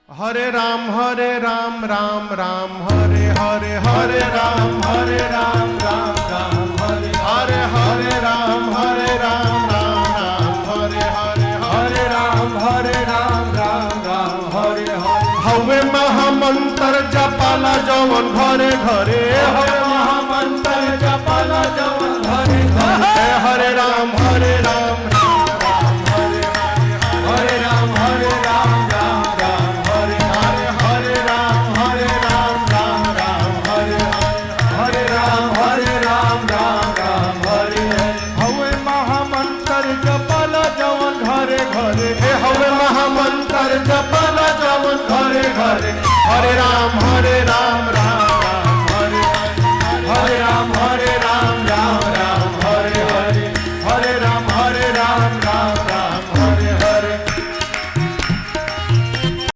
हरे राम राम राम हरे हरे हरे राम राम राम हरे हरे राम राम हरे हरे हरे राम राम हरे हरे हवे महामंत्र जपाला जवन घरे घरे हवे महामंत्र जपाला जवन घरे घरे हरे राम राम हरे राम हवे महामंत्र जपाला जवन घरे घरे हरे राम